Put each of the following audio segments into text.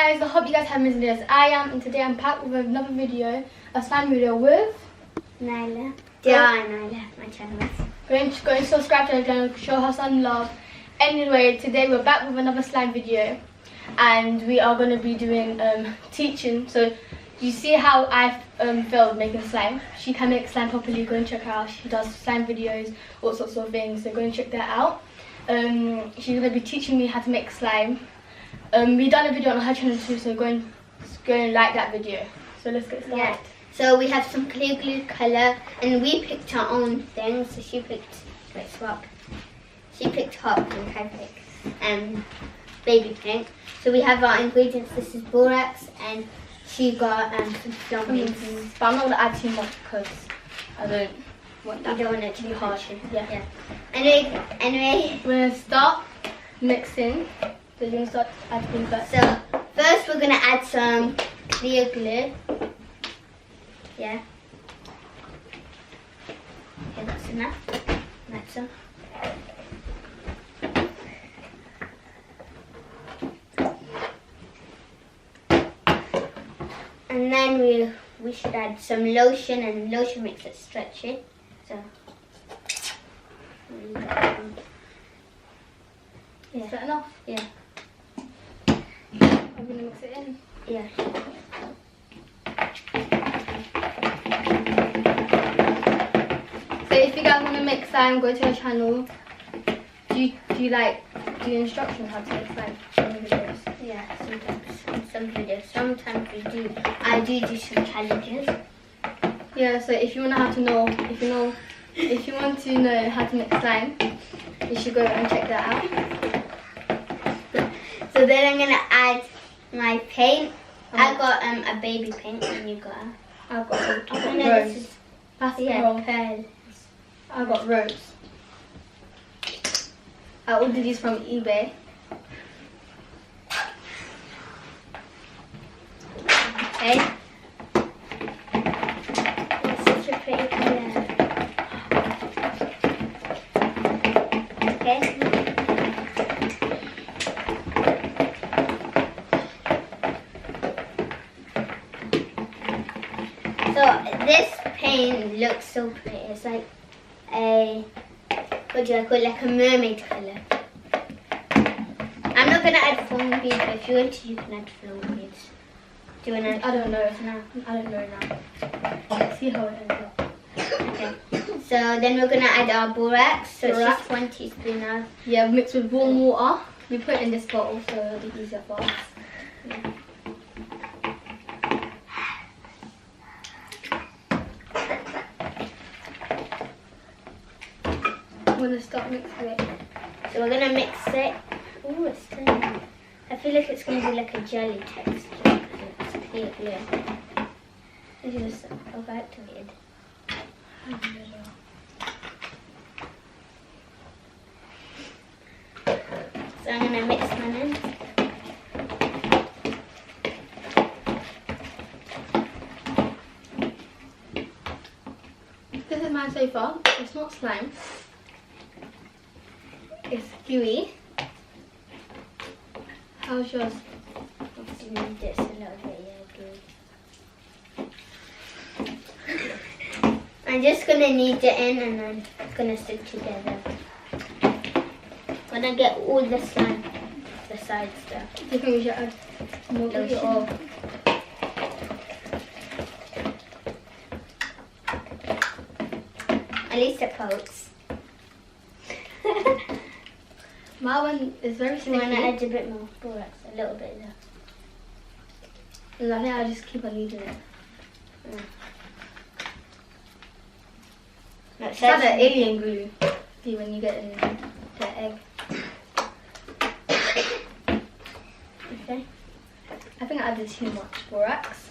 guys, I hope you guys have amazing days. I am, and today I'm back with another video, a slime video with Nyla. DIYNAYLA, my channel. Go and subscribe to her channel, show her some love. Anyway, today we're back with another slime video, and we are going to be doing teaching. So you see how I failed making slime. She can make slime properly. Go and check her out. She does slime videos, all sorts of things. So go and check that out. She's going to be teaching me how to make slime. We done a video on her channel too, so go and like that video. So let's get started. Yeah. So we have some clear glue colour, and we picked our own things. So she picked, wait, swap. She picked hot pink, I picked baby pink. So we have our ingredients. This is borax, and she got some dumplings. But I'm not gonna add too much because I don't want that. You don't want it to be harsh. Yeah. Anyway. We're gonna start mixing. So you're gonna start adding first. So first we're gonna add some clear glue. Yeah. Okay, that's enough. That's all. And then we should add some lotion, and lotion makes it stretchy. So Is that enough? yeah. I'm gonna mix it in. Yeah. So if you guys want to make slime, go to her channel. Do you like do instructions how to make slime? Some videos. Yeah, sometimes in some videos. Sometimes I do some challenges. Yeah, so if you want to know how to make slime, you should go and check that out. So then I'm gonna add my paint. I got a baby paint, and you got I've got this rose. is Pastel. pearl. I got rose. I ordered these from eBay. Okay. It's such a pretty colour. Okay. So this paint looks so pretty. It's like a, what do I call it? Like a mermaid colour. I'm not gonna add foam beads, but if you want to, you can add foam beads. Do you want to? I don't know now. I don't know now. Let's see how it ends up. Okay. So then we're gonna add our borax. So it's just 1 teaspoon of. Yeah, mixed with warm water. We put it in this bottle so it'll be easier for us. Yeah. I'm gonna start mixing it. So we're gonna mix it. Oh, it's turning. I feel like it's gonna be like a jelly texture because it's clear glue. It's just overactivated. So I'm gonna mix mine in. This is mine so far. It's not slime. It's gooey. How's yours? Obviously need this a little bit, yeah, glue. I'm just gonna knead it in, and then it's gonna stick together. Gonna get all the slime, the side stuff. Do you think we should add more glue Lotion. or? At least it pokes. My one is very You sticky. wanna add a bit more borax, a little bit there. And I think I'll just keep on kneading it. No, It's like the alien glue. See when you get in the egg. Okay. I think I added too much borax.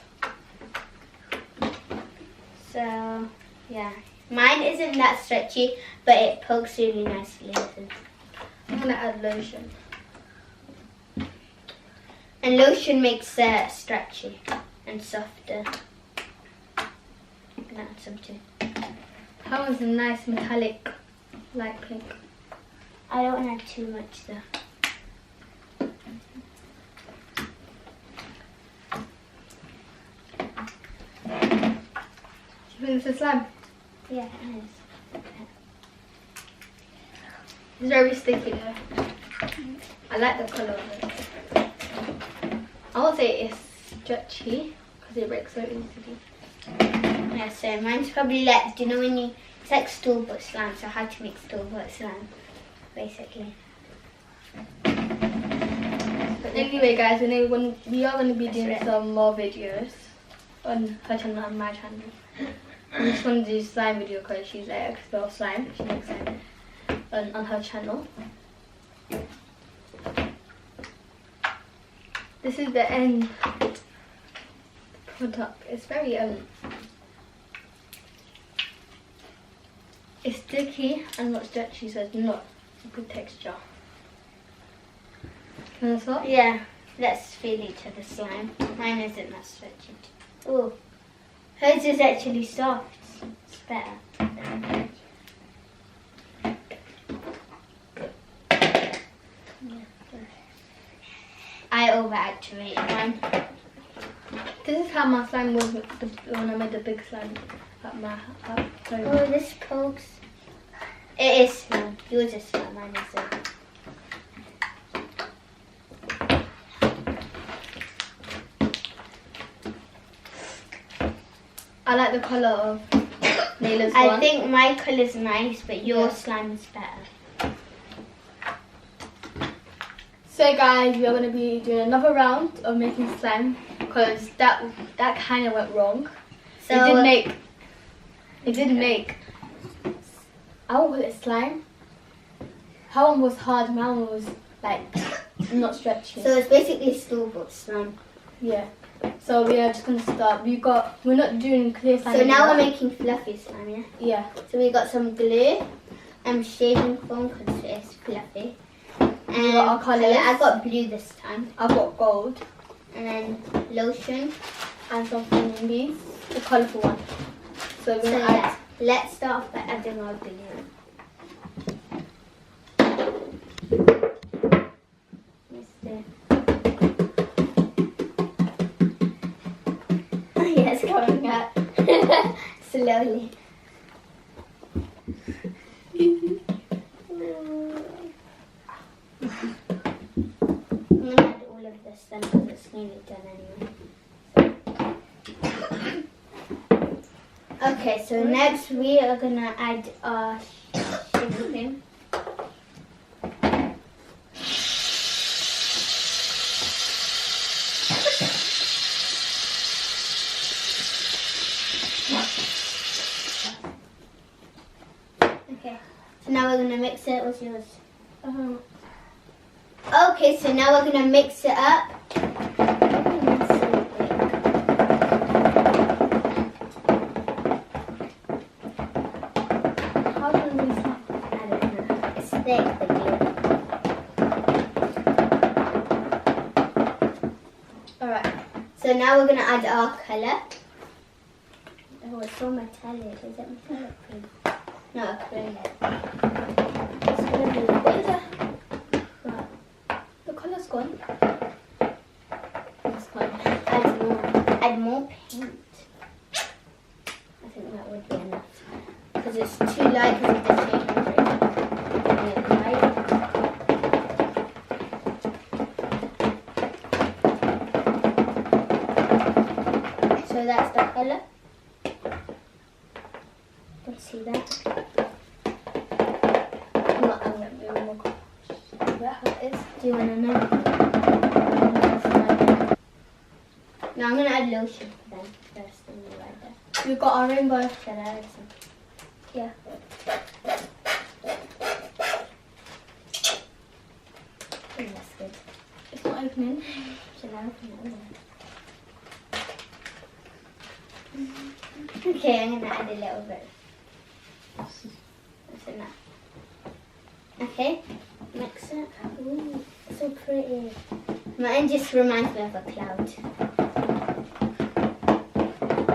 So yeah, mine isn't that stretchy, but it pokes really nicely. I'm gonna add lotion. And lotion makes it stretchy and softer. I'm gonna add some too. That one's a nice metallic light pink. I don't want to add too much though. think this is slime? Yeah, it is. It's very sticky though. I like the colour of it. I won't say it's stretchy because it breaks so easily. Yeah, so mine's probably like, do you know when you, it's like store-bought slime, so how to make store-bought slime, basically. But anyway guys, we are going to be doing some more videos on her channel and my channel. I just want to do slime video because she's an expert of slime. She makes slime on her channel. This is the end product. It's very it's sticky and not stretchy, so it's not a good texture. Can I start? Yeah, let's feel each other's slime. Mine isn't that stretchy. Oh, hers is actually soft. It's better. I overactivated mine. This is how my slime was when I made the big slime at my house. Oh, this pokes. It is slime. Yours is slime, mine isn't. I like the colour of Nayla's one. I think my colour's nice, but your slime is better. So guys, we are going to be doing another round of making slime because that kind of went wrong. So it did make, I won't call it slime. Her one was hard, mine was like not stretchy. So it's basically store-bought slime. Yeah. So we are just going to start. We're not doing clear slime. So now we're making fluffy slime, yeah? Yeah. So we got some glue and shaving foam because it's fluffy. We got our colours. I got blue this time. I've got gold. And then lotion. And some flaming beads. The colourful one. So we're So going to add. let's start off by adding our glue. Yeah, it's coming out slowly. I'm gonna add all of this then because it's nearly done anyway. Okay, so next we are gonna add our shaving cream. Okay, so now we're gonna mix it. What's yours? Okay, so now we're gonna mix it up. How can we start? I don't know. It's thick, the glue. Alright. So now we're gonna add our colour. Oh, it's so metallic. Is it metallic? No, acrylic. It's gonna be What is that? The colour's gone. It's gone. Add more paint. I think that would be enough. Because it's too light because of the shaving cream. So that's the colour. Let's see that. I'm going to do more colours. Is that how it is? Do you want to know? No, I'm going to add lotion then first and we'll add that. We've got our rainbow. Shall I add some? Yeah. Oh, that's good. It's not opening. Shall I open it? Okay, I'm going to add a little bit. That's enough. Okay, mix it. Ooh, so pretty. Mine just reminds me of a cloud.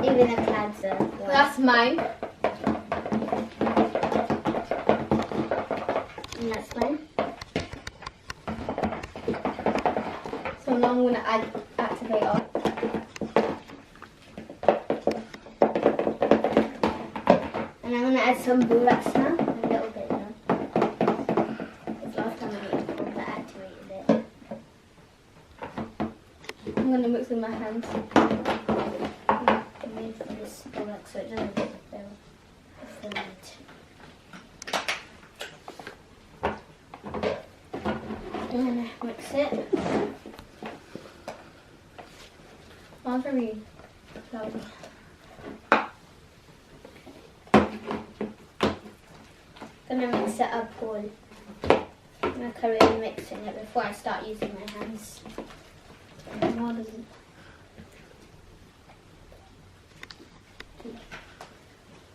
Even the clouds are white. That's mine. And that's mine. So now I'm going to add activator. And I'm going to add some borax now, a little bit now. Because last time I activated it. I'm going to mix with my hands. I made for this borax so it doesn't get filled. I'm going to mix it. Not very cloudy. I'm going to mix it up all. I'm going to carry on mixing it before I start using my hands. More doesn't.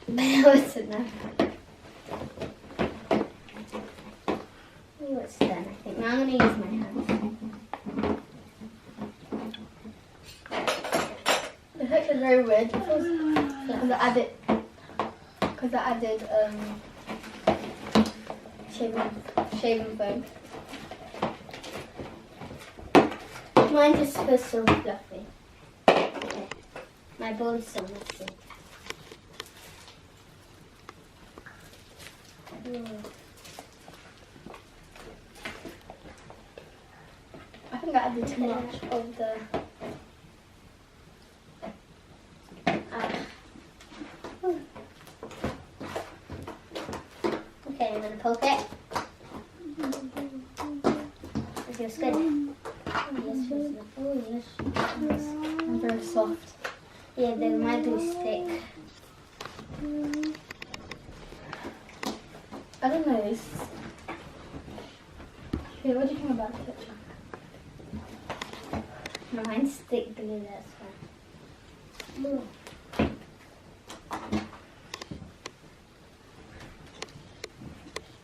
What's it now? Oh, it's done, I think. Now I'm going to use my hands. The texture is very weird because I added shaving foam. Mine just feels so fluffy. Okay. My bowl's so messy. I think I added too much of the. Okay, I'm gonna poke it. It feels good. Yes, feels good. Oh yes. I'm very soft. Yeah, the my glue's thick. I don't know. Yeah, what do you think about the picture? Mine's thick glue, that's why.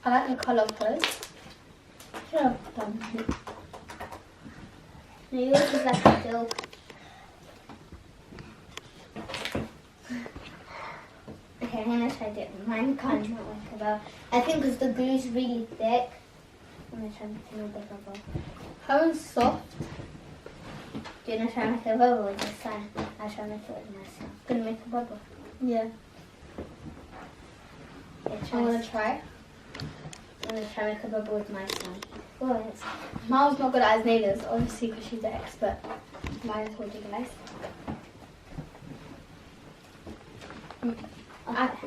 I like the colour of hers. Should have done it. No, yours is like a joke. Okay, I'm gonna try it. Mine can't not work about. I think because the glue's really thick. I'm gonna try and make a little bit of a bubble. Hers soft. Do you want to try and make a bubble with this side? I'll try and make it with myself. Gonna make a bubble. Yeah. Yeah, I'm gonna try. I'm gonna try and make a bubble with my son. Oh, it's Miles not good at his nails, obviously, because she's the expert. Mine is holding nice.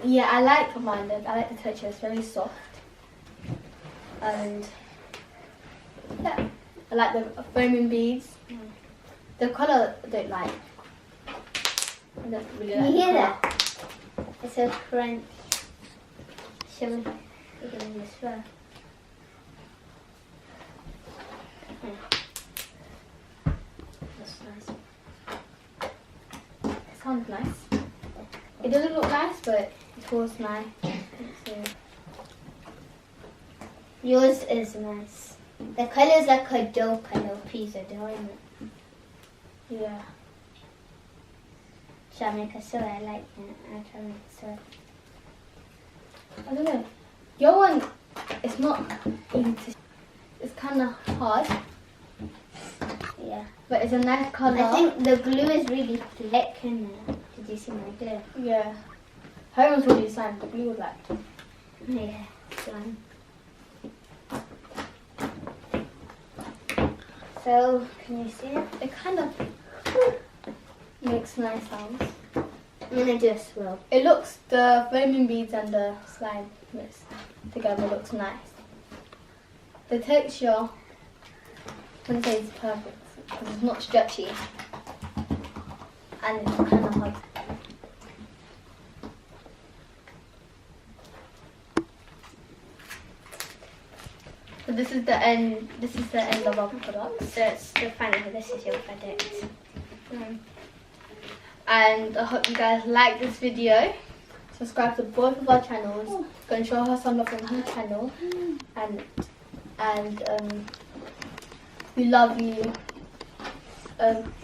Yeah, I like mine. I like the texture. It's very soft. And yeah, I like the foaming beads. The colour I don't like. I don't really like you the hear colour. that? It's a crunch. Shall we begin this row? That's nice. It sounds nice. It doesn't look nice, but it feels nice. Yours is nice. The colour is like a dough colour, piece of dough, isn't it? Yeah. Shall I make a sword? I like it. I'll try and make a sword. I don't know. Your one, it's not easy to. It's kind of hard, Yeah. but it's a nice colour. I think the glue is really thick in there. Did you see my glue? Yeah. Her one's really slime. The blue was like. Yeah, slime. So, can you see it? It kind of makes nice sounds. I'm going to do a swirl. It looks, the foaming beads and the slime mixed together looks nice. The texture, I wouldn't say it's perfect because it's not stretchy and it's kind of hard. So this is the end. This is the end of our product. So it's the final. This is your product. And I hope you guys like this video. Subscribe to both of our channels. Go and show her some love on her channel. And we love you.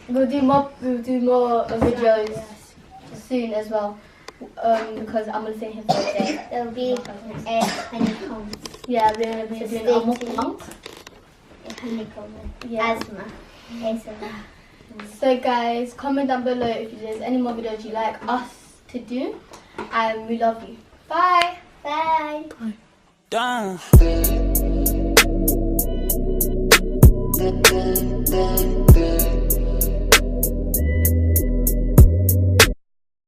We'll do more videos soon as well. Because I'm gonna stay here for a day. There'll be honeycombs. Yeah, we're gonna be doing a mukbang. Honeycomb. Yeah. Asthma. ASMR. So guys, comment down below if there's any more videos you like us to do, and we love you. Bye. Bye. Done.